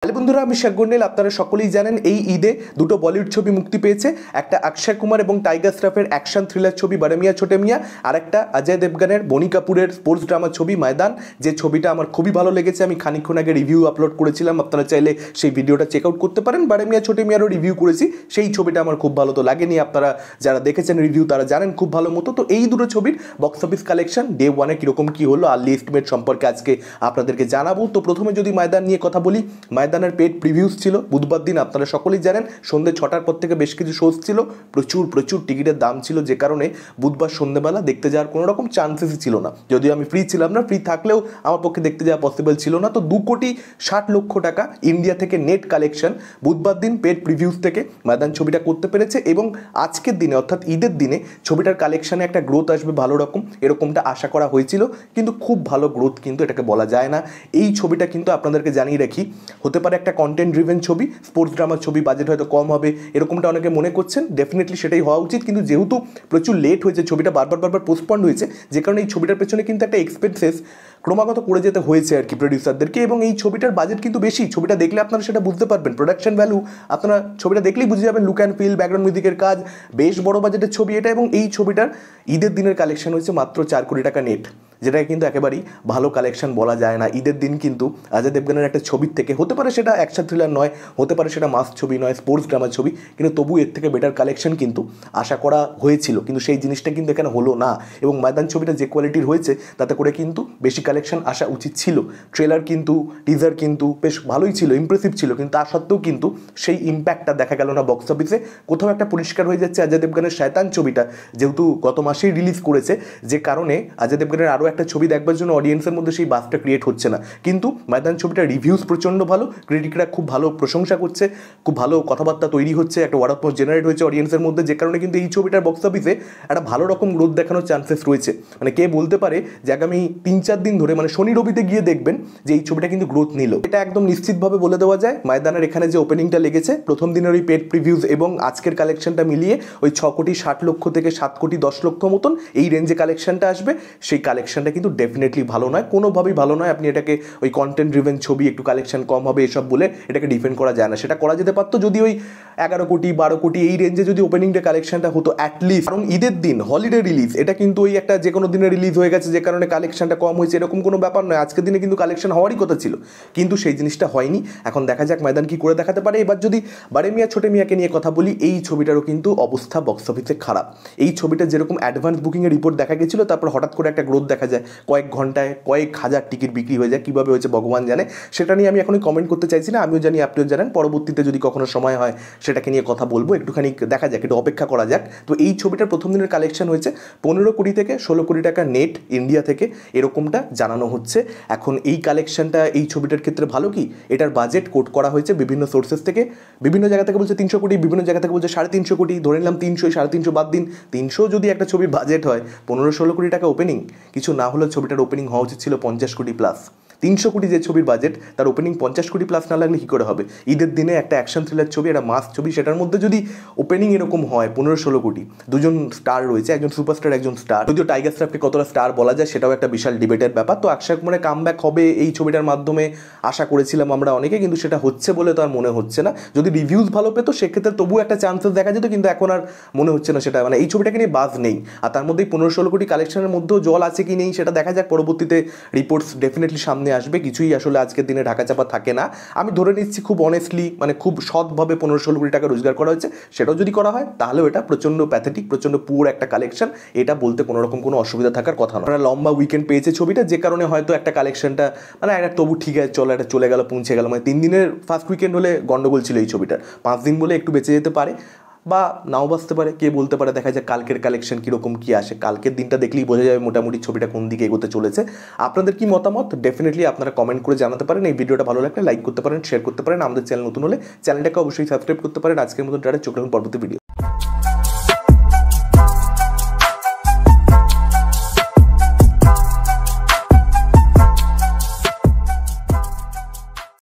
Hello বন্ধুরা, আমি শেখ গন্ডেল। আপনারা সকলেই জানেন এই ঈদে দুটো বলিউড ছবি মুক্তি পেয়েছে। একটা অক্ষয় কুমার এবং টাইগার শ্রফের অ্যাকশন থ্রিলার ছবি বড় মিয়াঁ ছোটে মিয়াঁ, আর একটা অজয় দেবগনের বনি কাপুরের স্পোর্টস ড্রামা ছবি ময়দান, যে ছবিটা আমার খুবই ভালো লেগেছে। আমি খানিকক্ষণ আগে রিভিউ আপলোড করেছিলাম, আপনারা চাইলে সেই ভিডিওটা চেক আউট করতে পারেন। বড় মিয়াঁ ছোটে মিয়াঁরও রিভিউ করেছি, সেই ছবিটা আমার খুব ভালো তো লাগেনি। আপনারা যারা দেখেছেন রিভিউ তারা জানেন খুব ভালো মতো। তো এই দুটো ছবির বক্স অফিস কালেকশন ডে ওয়ানে কীরকম কী হলো, আর্লি এস্টিমেট সম্পর্কে আজকে আপনাদেরকে জানাবো। তো প্রথমে যদি ময়দান নিয়ে কথা বলি, ময়দানের পেড প্রিভিউ ছিল বুধবার দিন। আপনারা সকলেই জানেন সন্ধ্যে 6টার পর থেকে বেশ কিছু শোজ ছিল, প্রচুর টিকিটের দাম ছিল, যে কারণে বুধবার সন্ধ্যেবেলা দেখতে যাওয়ার কোনো রকম চান্সেসই ছিল না। যদিও আমি ফ্রি ছিলাম না, ফ্রি থাকলেও আমার পক্ষে দেখতে যাওয়া পসিবল ছিল না। তো 2,60,00,000 টাকা ইন্ডিয়া থেকে নেট কালেকশন বুধবার দিন পেড প্রিভিউজ থেকে ময়দান ছবিটা করতে পেরেছে। এবং আজকের দিনে অর্থাৎ ঈদের দিনে ছবিটার কালেকশানে একটা গ্রোথ আসবে ভালো রকম, এরকমটা আশা করা হয়েছিল, কিন্তু খুব ভালো গ্রোথ কিন্তু এটাকে বলা যায় না। এই ছবিটা কিন্তু আপনাদেরকে জানিয়ে রাখি, হতে পারে একটা কন্টেন্ট ড্রিভেন ছবি, স্পোর্টস ড্রামার ছবি, বাজেট হয়তো কম হবে এরকমটা অনেকে মনে করছেন। ডেফিনেটলি সেটাই হওয়া উচিত, কিন্তু যেহেতু প্রচুর লেট হয়েছে, ছবিটা বারবার পোস্টপন্ড হয়েছে, যে কারণে এই ছবিটার পেছনে কিন্তু একটা এক্সপেন্সেস ক্রমাগত করে যেতে হয়েছে আর কি প্রডিউসারদেরকে। এবং এই ছবিটার বাজেট কিন্তু বেশি, ছবিটা দেখলে আপনারা সেটা বুঝতে পারবেন। প্রোডাকশন ভ্যালু আপনারা ছবিটা দেখলেই বুঝে যাবেন, লুক অ্যান্ড ফিল, ব্যাকগ্রাউন্ড মিউজিকের কাজ, বেশ বড় বাজেটের ছবি এটা। এবং এই ছবিটার ঈদের দিনের কালেকশন হয়েছে মাত্র 4 কোটি টাকা নেট, যেটাকে কিন্তু একেবারেই ভালো কালেকশন বলা যায় না। ঈদের দিন কিন্তু অজয় দেবগনের একটা ছবির থেকে, হতে পারে সেটা অ্যাকশন থ্রিলার নয়, হতে পারে সেটা মাস ছবি নয়, স্পোর্টস ড্রামার ছবি, কিন্তু তবু এর থেকে বেটার কালেকশন কিন্তু আশা করা হয়েছিল, কিন্তু সেই জিনিসটা কিন্তু এখানে হলো না। এবং ময়দান ছবিটা যে কোয়ালিটির হয়েছে তাতে করে কিন্তু বেশি কালেকশন আসা উচিত ছিল। ট্রেলার কিন্তু, টিজার কিন্তু বেশ ভালোই ছিল, ইমপ্রেসিভ ছিল, কিন্তু তা সত্ত্বেও কিন্তু সেই ইম্প্যাক্টটা দেখা গেল না বক্স অফিসে। কোথাও একটা পরিষ্কার হয়ে যাচ্ছে অজয় দেবগনের শয়তান ছবিটা যেহেতু গত মাসেই রিলিজ করেছে, যে কারণে অজয় দেবগনের আরও একটা ছবি দেখবার জন্য অডিয়েন্সের মধ্যে সেই বাসটা ক্রিয়েট হচ্ছে না। কিন্তু ময়দান ছবিটার রিভিউজ প্রচণ্ড ভালো, ক্রিটিকরা খুব ভালো প্রশংসা করছে, খুব ভালো কথাবার্তা তৈরি হচ্ছে, একটা ওয়ার্ড অফ মাউথ জেনারেট হয়েছে অডিয়েন্সের মধ্যে, যে কারণে কিন্তু এই ছবিটার বক্স অফিসে একটা ভালো রকম গ্রোথ দেখানোর চান্সেস রয়েছে। মানে কে বলতে পারে যে আগামী 3-4 দিন ধরে, মানে শনি রবিতে গিয়ে দেখবেন যে এই ছবিটা কিন্তু গ্রোথ নিল, এটা একদম নিশ্চিতভাবে বলে দেওয়া যায়। ময়দানের এখানে যে ওপেনিংটা লেগেছে প্রথম দিনের ওই পেড প্রিভিউজ এবং আজকের কালেকশনটা মিলিয়ে ওই 6,60,00,000 থেকে 7,10,00,000 মতন এই রেঞ্জে কালেকশনটা আসবে। সেই কালেকশনটা কিন্তু ডেফিনেটলি ভালো নয়, কোনোভাবেই ভালো নয়। আপনি এটাকে ওই কন্টেন্ট ড্রিভেন ছবি, একটু কালেকশন কম হবে এসব বলে এটাকে ডিফেন্ড করা যায় না। সেটা করা যেতে পারতো যদি ওই 11 কোটি 12 কোটি এই রেঞ্জে যদি ওপেনিং ডে কালেকশনটা হতো অ্যাটলিস্ট। কারণ ঈদের দিন হলিডে রিলিজ, এটা কিন্তু ওই একটা যে কোনো দিনে রিলিজ হয়ে গেছে, যে কারণে কালেকশনটা কম হয়েছে এরকম কোনো ব্যাপার নয়। আজকের দিনে কিন্তু কালেকশন হওয়ারই কথা ছিল, কিন্তু সেই জিনিসটা হয়নি। এখন দেখা যাক ময়দান কি করে দেখাতে পারে। এবার যদি বড় মিয়াঁ ছোটে মিয়াঁকে নিয়ে কথা বলি, এই ছবিটারও কিন্তু অবস্থা বক্স অফিসে খারাপ। এই ছবিটা যেরকম অ্যাডভান্স বুকিংয়ের রিপোর্ট দেখা গেছিলো, তারপর হঠাৎ করে একটা গ্রোথ দেখা যায়, কয়েক ঘন্টায় কয়েক হাজার টিকিট বিক্রি হয়ে যায়। কীভাবে হয়েছে ভগবান জানে, সেটা নিয়ে আমি এখনই কমেন্ট করতে চাইছি না। আমিও জানি, আপনিও জানেন, পরবর্তীতে যদি কখনো সময় হয় সেটাকে নিয়ে কথা বলবো। একটুখানি দেখা যাক, একটু অপেক্ষা করা যাক। তো এই ছবিটার প্রথম দিনের কালেকশন হয়েছে 15 কোটি থেকে 16 কোটি টাকা নেট ইন্ডিয়া থেকে, এরকমটা জানানো হচ্ছে। এখন এই কালেকশনটা এই ছবিটার ক্ষেত্রে ভালো কি, এটার বাজেট কোট করা হয়েছে বিভিন্ন সোর্সেস থেকে, বিভিন্ন জায়গা থেকে বলছে 300 কোটি, বিভিন্ন জায়গা থেকে বলছে 350 কোটি, ধরে নিলাম 300, 350 বাদ দিন। 300 যদি একটা ছবির বাজেট হয়, 15-16 কোটি টাকা ওপেনিং, কিছু না হলেও ছবিটার ওপেনিং হওয়া উচিত ছিল 50 কোটি প্লাস। 300 কোটি যে ছবির বাজেট, তার ওপেনিং 50 কোটি প্লাস না লাগলে কী করে হবে? ঈদের দিনে একটা অ্যাকশন থ্রিলার ছবি, একটা মাস ছবি, সেটার মধ্যে যদি ওপেনিং এরকম হয় 15-16 কোটি, দুজন স্টার রয়েছে, একজন সুপারস্টার একজন স্টার, যদিও টাইগার শ্রফকে কতটা স্টার বলা যায় সেটাও একটা বিশাল ডিবেটের ব্যাপার। তো অক্ষয় কুমারের কামব্যাক হবে এই ছবিটার মাধ্যমে আশা করেছিলাম আমরা অনেকে, কিন্তু সেটা হচ্ছে বলে তো আর মনে হচ্ছে না। যদি রিভিউজ ভালো পেতো সেক্ষেত্রে তবু একটা চান্সেস দেখা যেত, কিন্তু এখন আর মনে হচ্ছে না সেটা। মানে এই ছবিটাকে নিয়ে বাজ নেই, আর তার মধ্যেই 15-16 কোটি কালেকশনের মধ্যেও জল আছে কি নেই সেটা দেখা যাক। পরবর্তীতে রিপোর্টস ডেফিনেটলি সামনে আসবে। কিছুই আসলে আজকের দিনে ঢাকা চাপা থাকে না। আমি ধরে নিচ্ছি খুব অনেস্টলি, মানে খুব সৎভাবে 15-16 কোটি টাকা রোজগার করা হয়েছে। সেটাও যদি করা হয় তাহলেও এটা প্রচণ্ড প্যাথেটিক, প্রচণ্ড পুয়ার একটা কালেকশন, এটা বলতে কোনো রকম কোনো অসুবিধা থাকার কথা নয়। আমরা লম্বা উইকেন্ড পেয়েছে ছবিটা, যে কারণে হয়তো একটা কালেকশনটা মানে একটা তবু ঠিক আছে, চলো একটা চলে গেল, পৌঁছে গেল। মানে 3 দিনের ফার্স্ট উইকেন্ড হলে গন্ডগোল ছিল এই ছবিটার, 5 দিন বলে একটু বেঁচে যেতে পারে বা নাও বাঁচতে পারে, কে বলতে পারে। দেখা যায় কালকের কালেকশন কীরকম কী আসে, কালকের দিনটা দেখলেই বোঝা যাবে মোটামুটি ছবিটা কোন দিকে এগোতে চলেছে। আপনাদের কি মতামত ডেফিনেটলি আপনারা কমেন্ট করে জানাতে পারেন। এই ভিডিওটা ভালো লাগলে লাইক করতে পারেন, শেয়ার করতে পারেন। আমাদের চ্যানেল নতুন হলে চ্যানেলটাকে অবশ্যই সাবস্ক্রাইব করতে পারেন। আজকের মতো ডাইরেক্ট চোখ রাখুন পরবর্তী ভিডিও।